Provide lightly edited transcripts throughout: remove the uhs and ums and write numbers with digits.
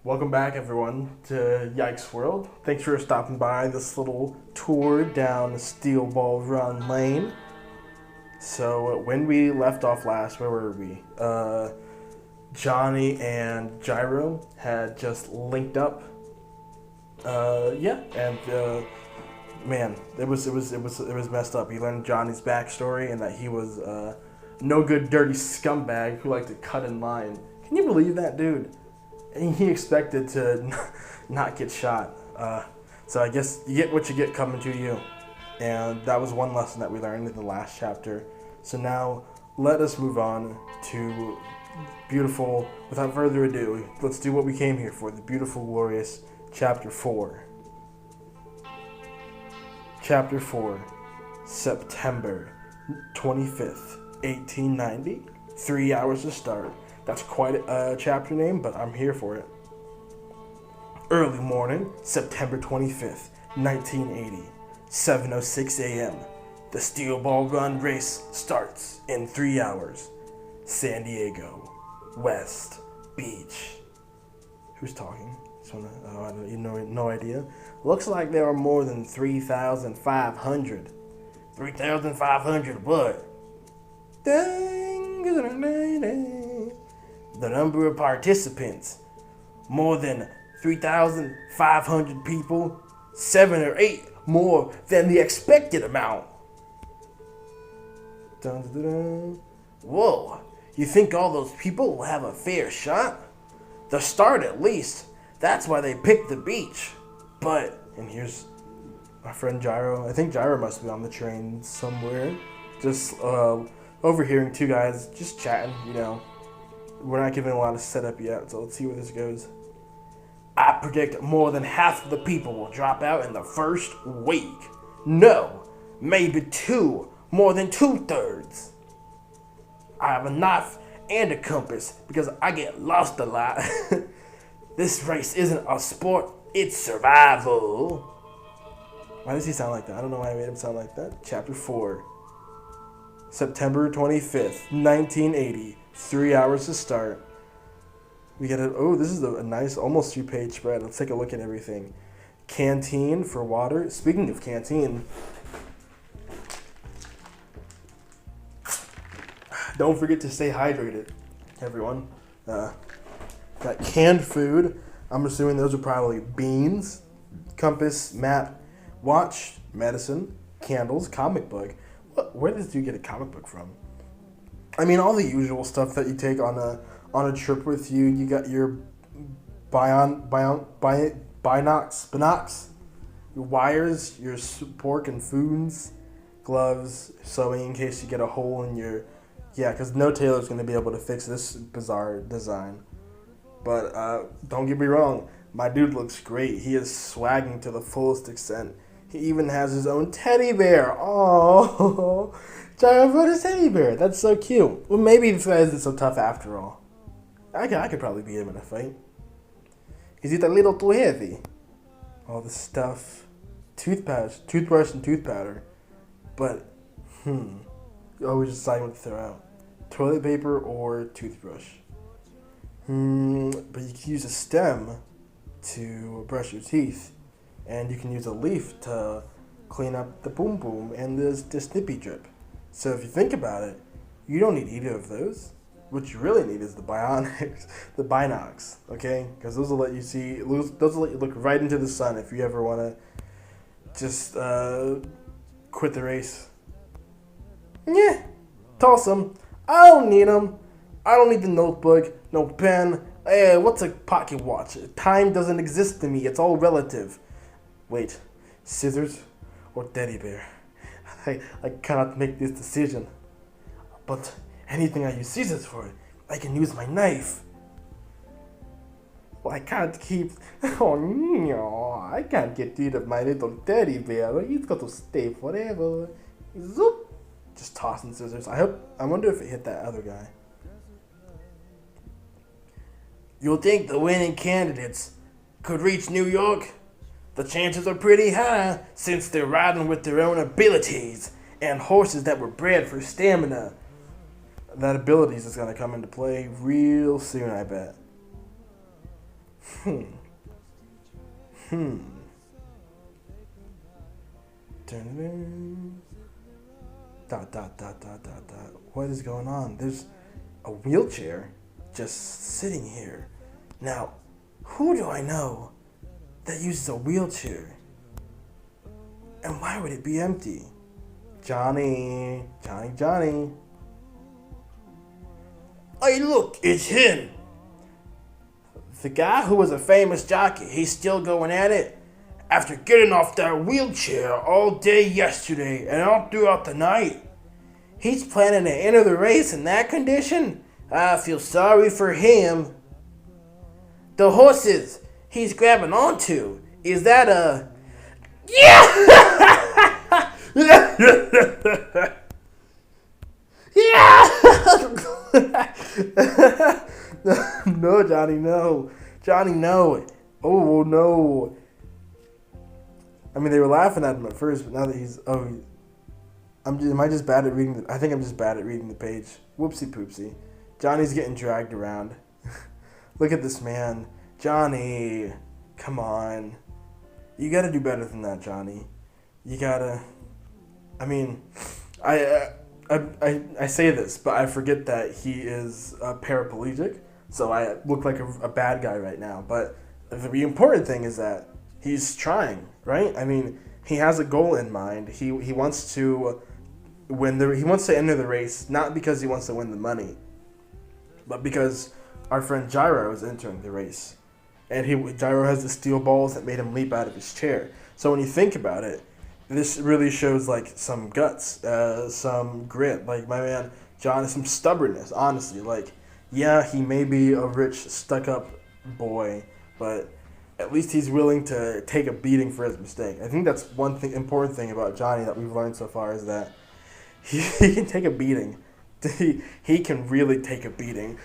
Welcome back, everyone, to Yikes World. Thanks for stopping by this little tour down Steel Ball Run Lane. So, when we left off last, where were we? Johnny and Gyro had just linked up. Man, it was messed up. He learned Johnny's backstory and that he was no good, dirty scumbag who liked to cut in line. Can you believe that, dude? And he expected to not get shot. So I guess you get what you get coming to you. And that was one lesson that we learned in the last chapter. So now let us move on to beautiful, without further ado, let's do what we came here for, the beautiful, glorious chapter 4. Chapter 4, September 25th, 1890. 3 hours to start. That's quite a chapter name, but I'm here for it. Early morning, September 25th, 1980, 7:06 a.m. The Steel Ball Run race starts in 3 hours. San Diego, West Beach. Who's talking? No idea. Looks like there are more than 3,500. 3,500 what? The number of participants, more than 3,500 people, 7 or 8 more than the expected amount. Dun, dun, dun. Whoa, you think all those people will have a fair shot? The start at least. That's why they picked the beach. But, and here's my friend Gyro. I think Gyro must be on the train somewhere. Just overhearing two guys just chatting, We're not giving a lot of setup yet, so let's see where this goes. I predict more than half of the people will drop out in the first week. No, maybe 2, more than 2/3. I have a knife and a compass because I get lost a lot. This race isn't a sport, it's survival. Why does he sound like that? I don't know why I made him sound like that. Chapter 4, September 25th, 1980. 3 hours to start. We get this is a nice, almost 2-page spread. Let's take a look at everything. Canteen for water. Speaking of canteen, don't forget to stay hydrated, everyone. Got canned food. I'm assuming those are probably beans, compass, map, watch, medicine, candles, comic book. Where did you get a comic book from? I mean, all the usual stuff that you take on a trip with you. You got your binocs, your wires, your pork and foons, gloves, sewing in case you get a hole in your... Yeah, because no tailor's going to be able to fix this bizarre design. But don't get me wrong, my dude looks great. He is swagging to the fullest extent. He even has his own teddy bear. Oh, Gyro brought his teddy bear. That's so cute. Well, maybe this guy isn't so tough after all. I could probably beat him in a fight. Is it a little too heavy? All this stuff. Toothbrush and tooth powder. But, you always decide what to throw out. Toilet paper or toothbrush. But you can use a stem to brush your teeth. And you can use a leaf to clean up the boom boom and the snippy drip. So if you think about it, you don't need either of those. What you really need is the binocs, okay? Because those will let you see, those will let you look right into the sun if you ever want to just quit the race. Yeah, toss them. I don't need them. I don't need the notebook, no pen. Hey, what's a pocket watch? Time doesn't exist to me. It's all relative. Wait, scissors or teddy bear? I cannot make this decision. But anything I use scissors for, I can use my knife. Well, I can't keep... Oh, no, I can't get rid of my little teddy bear. He's got to stay forever. Zoop. Just tossing scissors. I wonder if it hit that other guy. You'll think the winning candidates could reach New York? The chances are pretty high, since they're riding with their own abilities, and horses that were bred for stamina. That abilities is going to come into play real soon, I bet. Hmm. Hmm. Dun-dun-dun. Dot, dot, dot, dot, dot, dot. What is going on? There's a wheelchair just sitting here. Now, who do I know that uses a wheelchair? And why would it be empty? Johnny. Johnny, Johnny. Hey, look, it's him. The guy who was a famous jockey, he's still going at it. After getting off that wheelchair all day yesterday and all throughout the night, he's planning to enter the race in that condition? I feel sorry for him. The horses he's grabbing onto, is that a... Yeah! Yeah! No, Johnny, no. Johnny, no. Oh, no. I mean, they were laughing at him at first, but now that he's... Oh, am I just bad at reading I think I'm just bad at reading the page. Whoopsie poopsie. Johnny's getting dragged around. Look at this man. Johnny, come on. You gotta do better than that, Johnny. You gotta... I mean, I say this, but I forget that he is paraplegic, so I look like a bad guy right now. But the important thing is that he's trying, right? I mean, he has a goal in mind. He wants to he wants to enter the race, not because he wants to win the money, but because our friend Gyro is entering the race. And Gyro has the steel balls that made him leap out of his chair. So when you think about it, this really shows like some guts, some grit. Like my man John, some stubbornness, honestly. Like, yeah, he may be a rich, stuck-up boy, but at least he's willing to take a beating for his mistake. I think that's one important thing about Johnny that we've learned so far is that he can take a beating. He can really take a beating.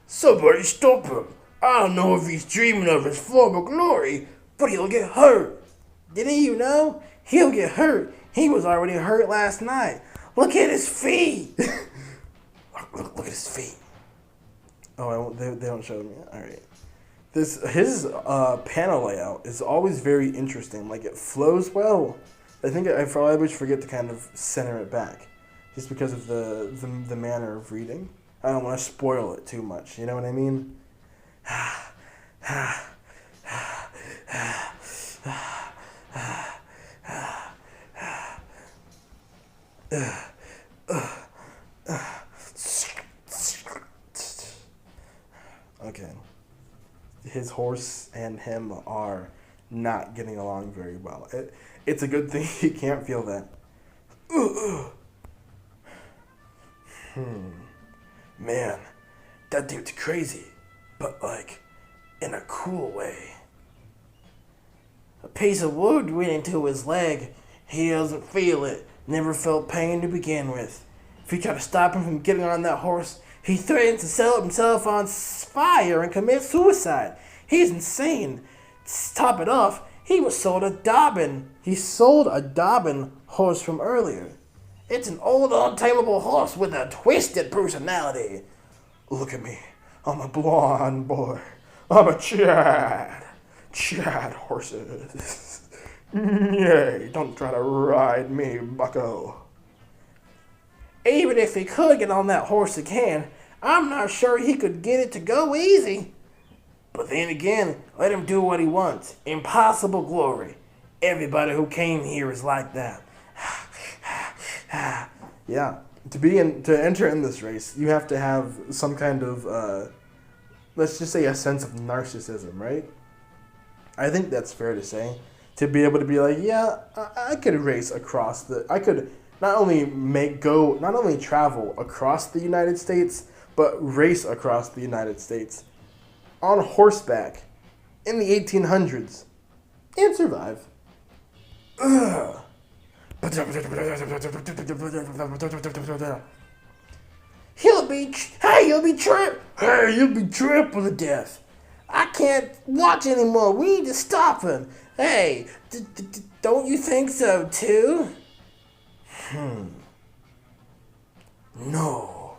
Somebody stop him. I don't know if he's dreaming of his former glory, but he'll get hurt. Didn't you know? He'll get hurt. He was already hurt last night. Look at his feet. Look at his feet. Oh, they don't show me. All right. His panel layout is always very interesting. Like, it flows well. I think I always forget to kind of center it back, just because of the manner of reading. I don't want to spoil it too much. You know what I mean? Okay. His horse and him are not getting along very well. It's a good thing he can't feel that. Man, that dude's crazy, but like, in a cool way. A piece of wood went into his leg. He doesn't feel it. Never felt pain to begin with. If you try to stop him from getting on that horse, he threatens to set himself on fire and commit suicide. He's insane. To top it off, he was sold a Dobbin. He sold a Dobbin horse from earlier. It's an old, untamable horse with a twisted personality. Look at me. I'm a blonde boy. I'm a Chad. Chad horses. Yay, don't try to ride me, bucko. Even if he could get on that horse again, I'm not sure he could get it to go easy. But then again, let him do what he wants. Impossible glory. Everybody who came here is like that. Yeah, to enter in this race, you have to have some kind of, let's just say a sense of narcissism, right? I think that's fair to say. To be able to be like, yeah, I could race across I could not only travel across the United States, but race across the United States on horseback in the 1800s and survive. Ugh. You'll be trampled to death. I can't watch anymore. We need to stop him. Hey, don't you think so too? No.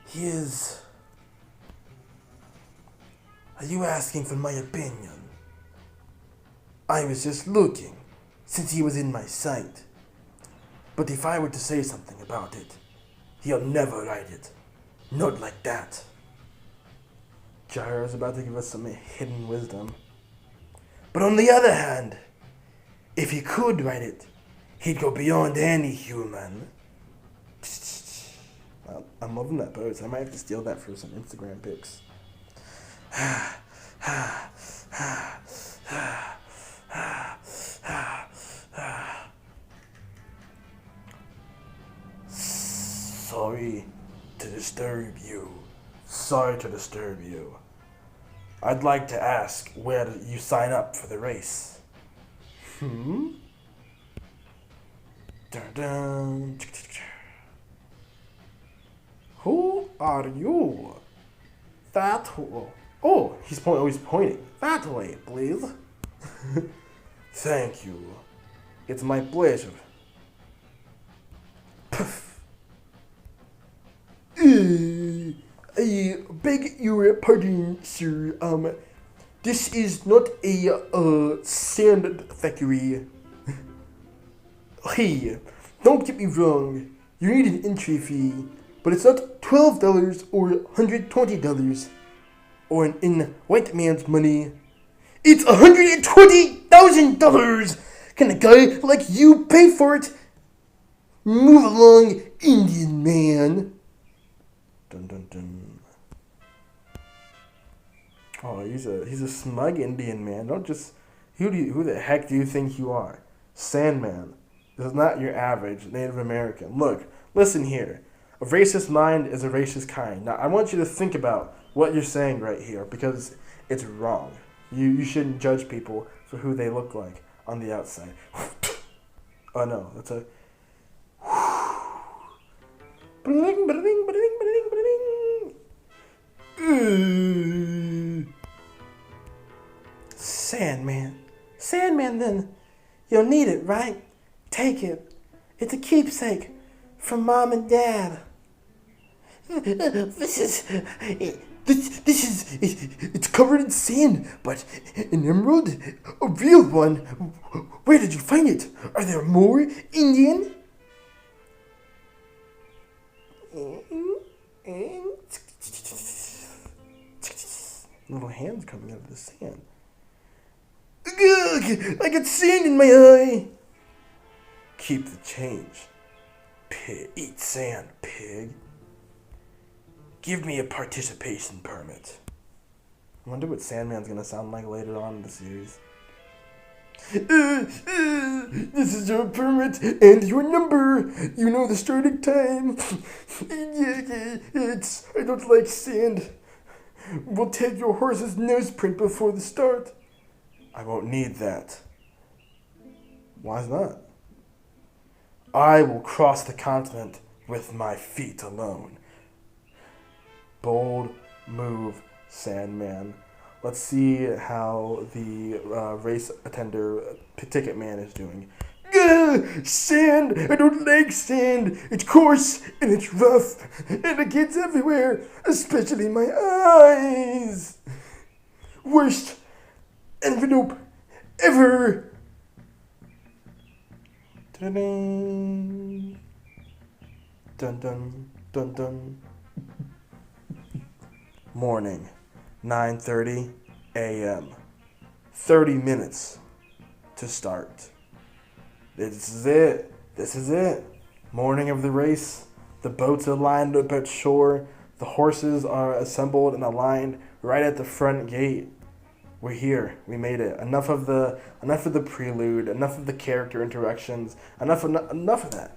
He is Are you asking for my opinion? I was just looking, since he was in my sight. But if I were to say something about it, he'll never write it. Not like that. Gyro's about to give us some hidden wisdom. But on the other hand, if he could write it, he'd go beyond any human. I'm loving that pose. I might have to steal that for some Instagram pics. Sorry to disturb you. Sorry to disturb you. I'd like to ask where you sign up for the race. Dun dun. Who are you? That way. Oh, he's pointing. That way, please. Thank you. It's my pleasure. I beg your pardon, sir. This is not a sand factory. Hey, don't get me wrong. You need an entry fee, but it's not $12 or $120, or in white man's money, it's $120,000. Can a guy like you pay for it? Move along, Indian man. Dun dun dun. Oh, he's a smug Indian man. Don't just who the heck do you think you are? Sandman. This is not your average Native American. Look, listen here. A racist mind is a racist kind. Now I want you to think about what you're saying right here, because it's wrong. You shouldn't judge people for who they look like on the outside. Oh no, that's a bling, bling, bling, bling, bling. Sandman. Sandman, then. You'll need it, right? Take it. It's a keepsake from Mom and Dad. It's covered in sand, but an emerald? A real one? Where did you find it? Are there more, Indian? Little hands coming out of the sand. Ugh, I got sand in my eye. Keep the change. Pig. Eat sand, pig. Give me a participation permit. I wonder what Sandman's gonna sound like later on in the series. This is your permit and your number. You know the starting time. I don't like sand. We'll take your horse's nose print before the start. I won't need that. Why not? I will cross the continent with my feet alone. Bold move, Sandman. Let's see how the race attender ticket man is doing. Sand! I don't like sand. It's coarse and it's rough and it gets everywhere, especially my eyes. Worst envelope ever. Dun dun dun dun. Morning, 9:30 a.m. 30 minutes to start. This is it. This is it. Morning of the race. The boats are lined up at shore. The horses are assembled and aligned right at the front gate. We're here. We made it. Enough of the prelude. Enough of the character interactions. Enough of that.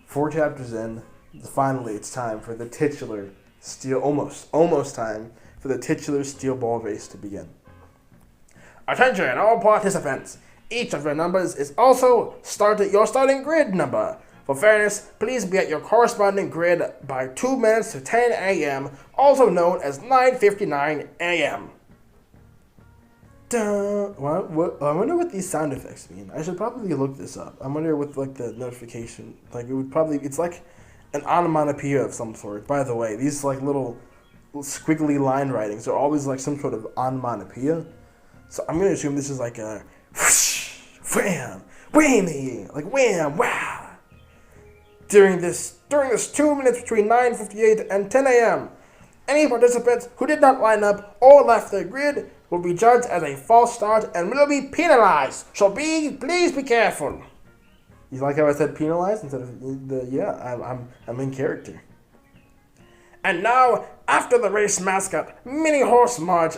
4 chapters in. Finally, it's time for the titular almost time for the titular steel ball race to begin. Attention, all participants! Each of your numbers is also your starting grid number. For fairness, please be at your corresponding grid by 2 minutes to 10 a.m., also known as 9:59 a.m. What? I wonder what these sound effects mean. I should probably look this up. I wonder what the notification, it's like an onomatopoeia of some sort. By the way, these little squiggly line writings. They're always like some sort of onomatopoeia. So I'm gonna assume this is like a whoosh, wham, whammy, like wham, wow. During this 2 minutes between 9:58 and 10 a.m., any participants who did not line up or left the grid will be judged as a false start and will be penalized. So please be careful. You like how I said penalized instead of I'm in character. And now, after the race mascot, mini horse march,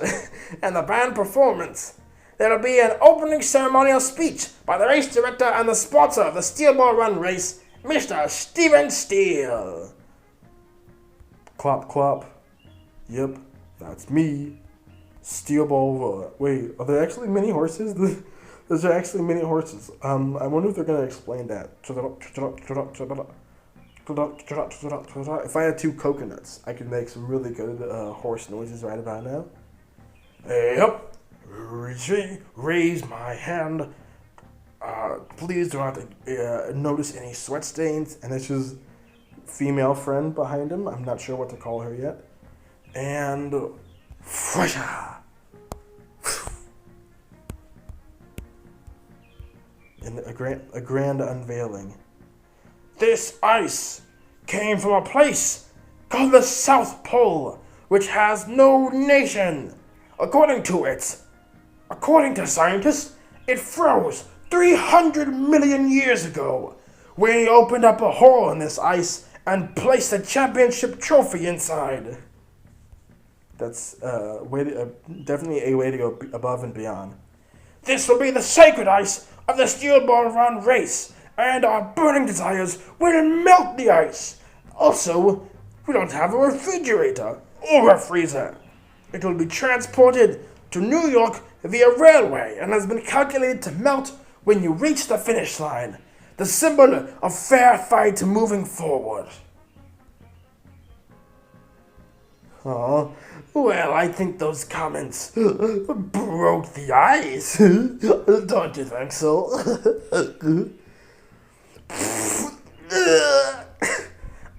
and the band performance, there will be an opening ceremonial speech by the race director and the sponsor of the Steel Ball Run race, Mr. Steven Steele. Clop, clop. Yep, that's me. Steel Ball. Wait, are there actually mini horses? Those are actually mini horses. I wonder if they're gonna explain that. If I had 2 coconuts, I could make some really good horse noises right about now. Yep. Raise my hand. Please do not notice any sweat stains. And this is female friend behind him. I'm not sure what to call her yet. And and a grand unveiling. This ice came from a place called the South Pole, which has no nation. According to scientists, it froze 300 million years ago. We opened up a hole in this ice and placed a championship trophy inside. That's definitely a way to go above and beyond. This will be the sacred ice of the Steel Ball Run race, and our burning desires will melt the ice. Also, we don't have a refrigerator or a freezer. It will be transported to New York via railway and has been calculated to melt when you reach the finish line, the symbol of fair fight moving forward. Oh, well, I think those comments broke the ice. Don't you think so?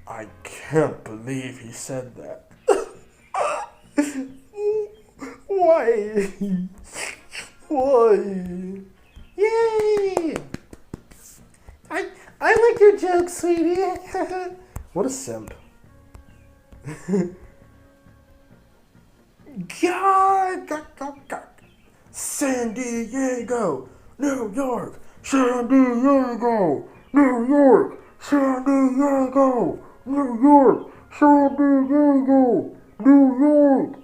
I can't believe he said that. Why? Why? Yay! I like your joke, sweetie. What a simp. God. San Diego, New York, San Diego, New York, San Diego, New York, San Diego, New York.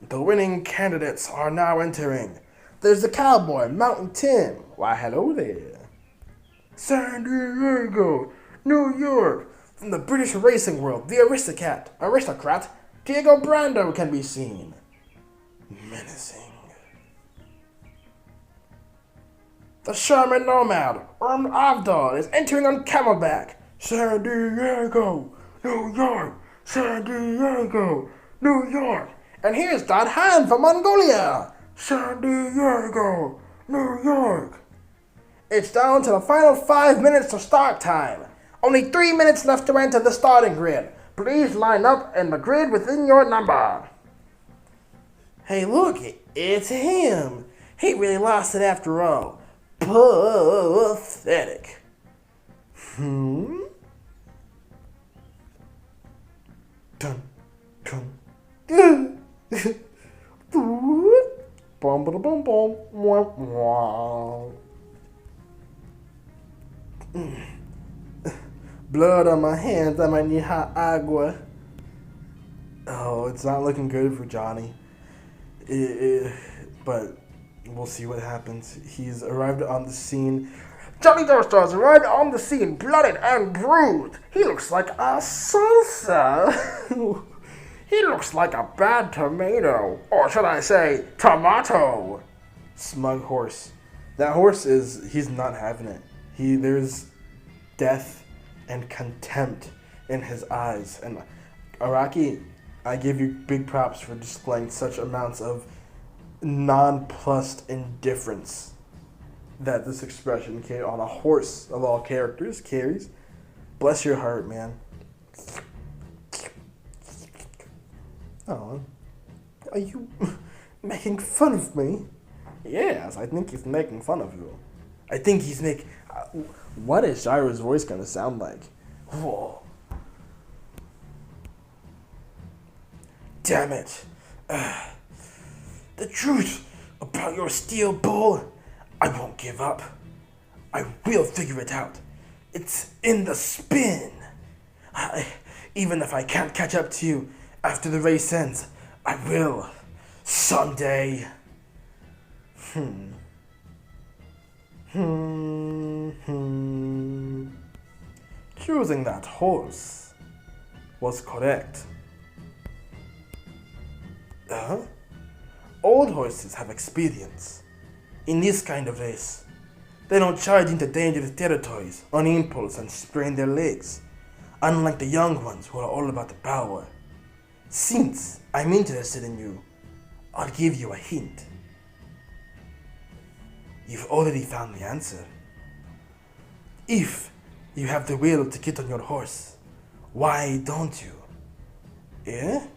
The winning candidates are now entering. There's the cowboy, Mountain Tim. Why, hello there. San Diego, New York. From the British racing world, the aristocrat, Diego Brando can be seen. Menacing. The Sherman Nomad, Avdol, is entering on camelback. San Diego, New York, San Diego, New York. And here's Dad Han from Mongolia. San Diego, New York. It's down to the final 5 minutes to start time. Only 3 minutes left to enter the starting grid. Please line up in the grid within your number. Hey, look, it's him. He really lost it after all. Pathetic. Dun, dun, dun. Bum, ba, bum, bum. Blood on my hands, I might need hot agua. Oh, it's not looking good for Johnny. But we'll see what happens. He's arrived on the scene. Johnny Dorstar has arrived on the scene, blooded and bruised. He looks like a salsa. He looks like a bad tomato. Or should I say, tomato. Smug horse. That horse he's not having it. There's death and contempt in his eyes. And Araki, I give you big props for displaying such amounts of nonplussed indifference. that this expression came on a horse of all characters carries. Bless your heart, man. Oh, are you making fun of me? Yes, I think he's making fun of you. I think he's making... what is Gyro's voice gonna sound like? Whoa. Damn it. The truth about your steel ball, I won't give up. I will figure it out. It's in the spin. Even if I can't catch up to you after the race ends, I will. Someday. Choosing that horse was correct. Old horses have experience. In this kind of race, they don't charge into dangerous territories on impulse and sprain their legs, unlike the young ones who are all about the power. Since I'm interested in you, I'll give you a hint. You've already found the answer. If you have the will to get on your horse, why don't you? Yeah?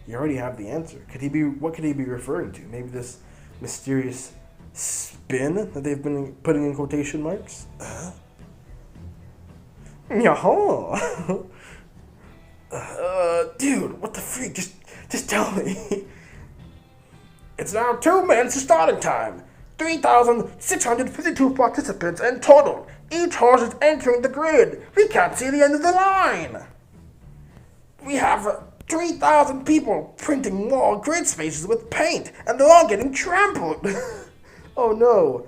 You already have the answer. What could he be referring to? Maybe this mysterious spin that they've been putting in quotation marks? Yaha! Dude, what the freak? Just tell me. It's now 2 minutes to starting time. 3,652 participants in total. Each horse is entering the grid. We can't see the end of the line. We have 3,000 people printing more grid spaces with paint, and they're all getting trampled. Oh no.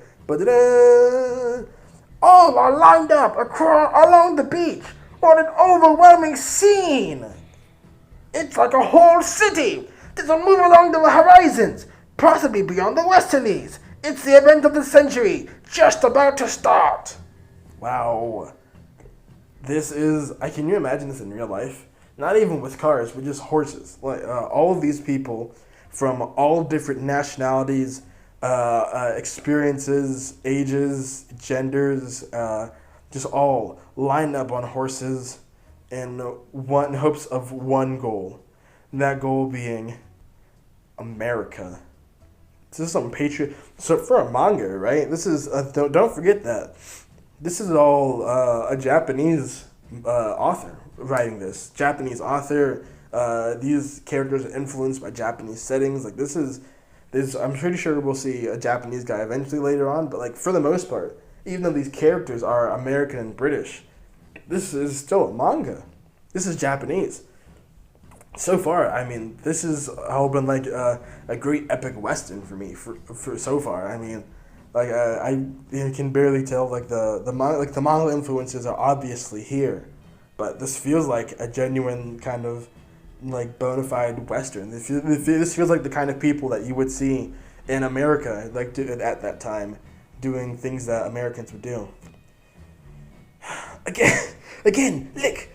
All are lined up along the beach. What an overwhelming scene. It's like a whole city. There's a move along the horizons, possibly beyond the westerlies. It's the event of the century, just about to start. Wow. Can you imagine this in real life? Not even with cars, but just horses. Like all of these people from all different nationalities, experiences, ages, genders, just all lined up on horses in hopes of one goal. And that goal being America. This is some patriot. So for a manga, right? This is don't forget that this is all a Japanese author writing this. Japanese author. These characters are influenced by Japanese settings. Like this. I'm pretty sure we'll see a Japanese guy eventually later on. But like for the most part, even though these characters are American and British, this is still a manga. This is Japanese. So far, I mean, this has all been like a great epic western for me for so far. I mean, like I can barely tell like the manga influences are obviously here, but this feels like a genuine kind of like bona fide western. This feels like the kind of people that you would see in America, like at that time, doing things that Americans would do. Again, lick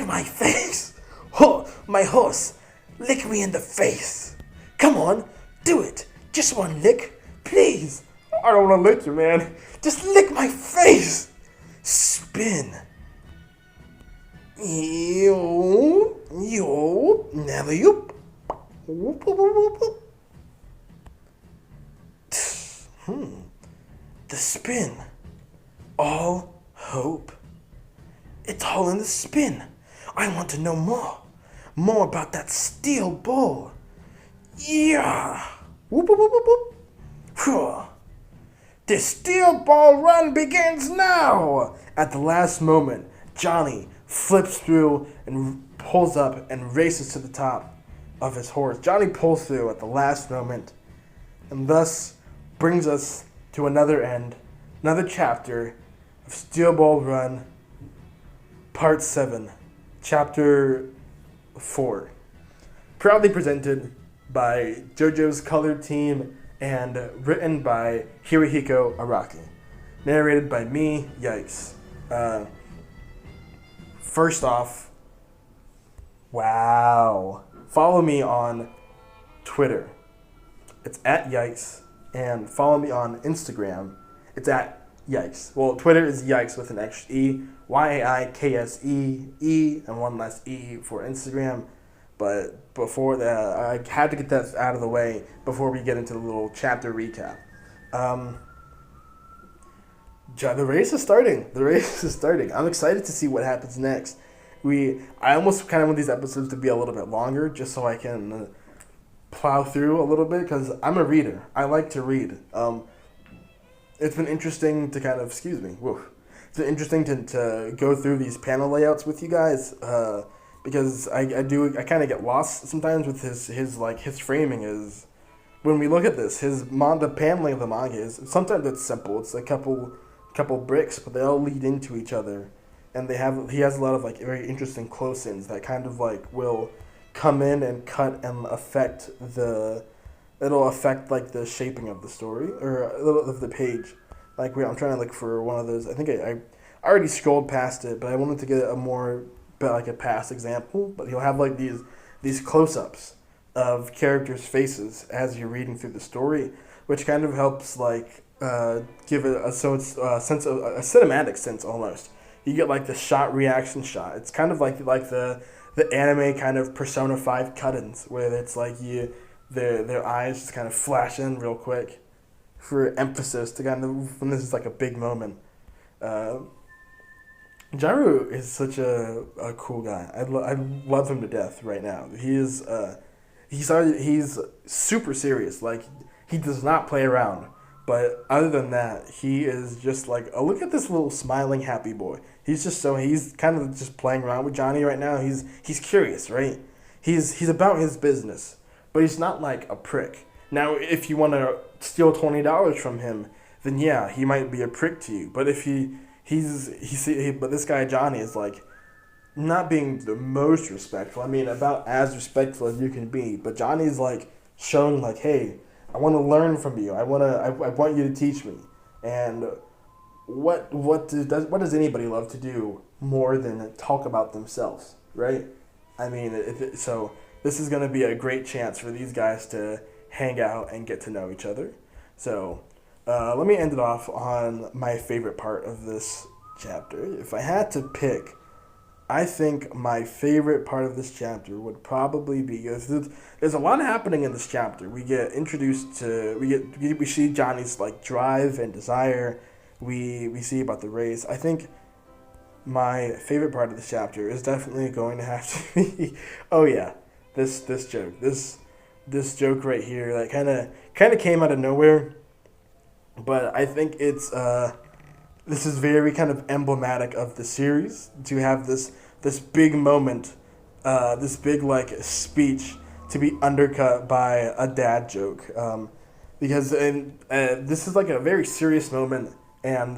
my face. Oh, my horse, lick me in the face. Come on, do it. Just one lick, please. I don't want to lick you, man. Just lick my face. Spin. Yo, never you. The spin. All hope. It's all in the spin. I want to know more. More about that steel ball. Yeah. Whoop, whoop, whoop, whoop, whoop. The steel ball run begins now. At the last moment, Johnny flips through and pulls up and races to the top of his horse. Johnny pulls through at the last moment and thus brings us to another chapter of Steel Ball Run, Part 7, Chapter 4. Proudly presented by JoJo's Color Team and written by Hirohiko Araki. Narrated by me, Yikes. First off, wow. Follow me on Twitter. It's at Yikes. and follow me on Instagram. It's at Yikes. Well, Twitter is Yikes with an extra E, YAIKSE, and one less E for Instagram. But before that, I had to get that out of the way before we get into the little chapter recap. The race is starting. The race is starting. I'm excited to see what happens next. I almost kind of want these episodes to be a little bit longer, just so I can plow through a little bit, because I'm a reader. I like to read. It's been interesting to kind of, It's been interesting to go through these panel layouts with you guys, because I kind of get lost sometimes with his framing is, when we look at this, the paneling of the manga is, sometimes it's simple. It's a couple bricks, but they all lead into each other, and he has a lot of like very interesting close-ins that kind of like will come in and cut and it'll affect like the shaping of the story or a little of the page. Like I'm trying to look for one of those. I think I already scrolled past it, but I wanted to get a past example. But he'll have like these close-ups of characters' faces as you're reading through the story, which kind of helps like give it a sense of a cinematic sense almost. You get like the shot reaction shot. It's kind of like the anime kind of Persona 5 cut-ins, where it's like their eyes just kind of flash in real quick for emphasis to kind of when this is like a big moment. Jaru is such a cool guy. I love him to death right now. He's super serious. Like, he does not play around. But other than that, he is just like, oh, look at this little smiling happy boy. He's kind of just playing around with Johnny right now. He's curious, right? He's about his business, but he's not like a prick. Now, if you want to steal $20 from him, then yeah, he might be a prick to you. But if but this guy Johnny is like not being the most respectful. I mean, about as respectful as you can be. But Johnny's like showing like, hey, I want to learn from you. I want you to teach me. And what does anybody love to do more than talk about themselves, right? I mean, so this is going to be a great chance for these guys to hang out and get to know each other. So let me end it off on my favorite part of this chapter. If I had to pick, I think my favorite part of this chapter would probably be, there's a lot happening in this chapter. We get introduced to, we see Johnny's like drive and desire. We see about the race. I think my favorite part of this chapter is definitely going to have to be, oh yeah, this joke. This joke right here that kind of came out of nowhere, but I think it's this is very kind of emblematic of the series to have this big moment, this big like speech to be undercut by a dad joke, because this is like a very serious moment, and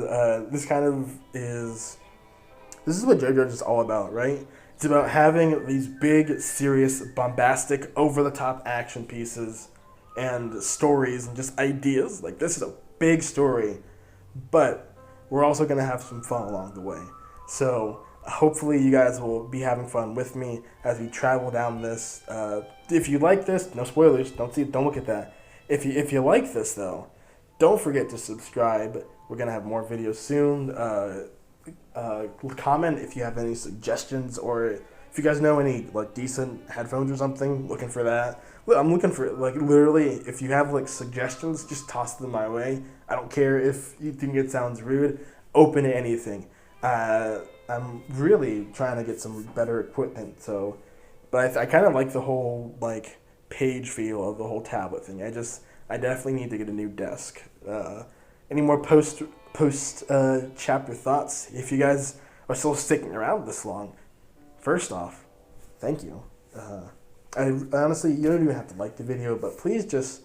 this is what JoJo's is all about, right? It's about having these big, serious, bombastic, over-the-top action pieces and stories and just ideas. Like, this is a big story, but we're also going to have some fun along the way. So hopefully you guys will be having fun with me as we travel down this. If you like this, no spoilers, don't look at that. If you like this, though, don't forget to subscribe. We're going to have more videos soon. Comment if you have any suggestions, or if you guys know any like decent headphones or something. Looking for that. I'm looking for like literally, if you have like suggestions, just toss them my way. I don't care if you think it sounds rude. Open to anything. I'm really trying to get some better equipment. But I kind of like the whole like page feel of the whole tablet thing. I definitely need to get a new desk. Any more post chapter thoughts? If you guys are still sticking around this long, first off, thank you. I honestly, you don't even have to like the video, but please just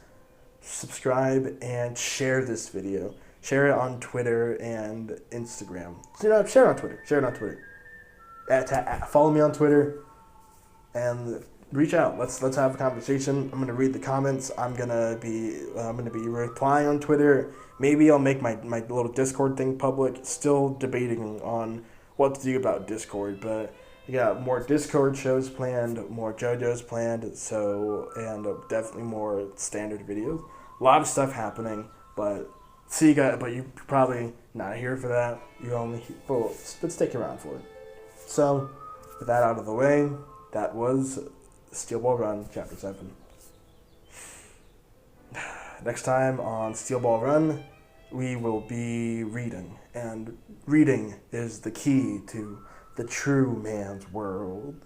subscribe and share this video. Share it on Twitter and Instagram. Share it on Twitter. Follow me on Twitter and reach out. Let's have a conversation. I'm gonna read the comments. I'm gonna be replying on Twitter. Maybe I'll make my little Discord thing public. Still debating on what to do about Discord, but I got more Discord shows planned, more JoJo's planned, and definitely more standard videos. lot of stuff happening, but see you guys. But you're probably not here for that. You only but stick around for it. So, with that out of the way, that was Steel Ball Run, Chapter 7. Next time on Steel Ball Run, we will be reading, and reading is the key to the true man's world.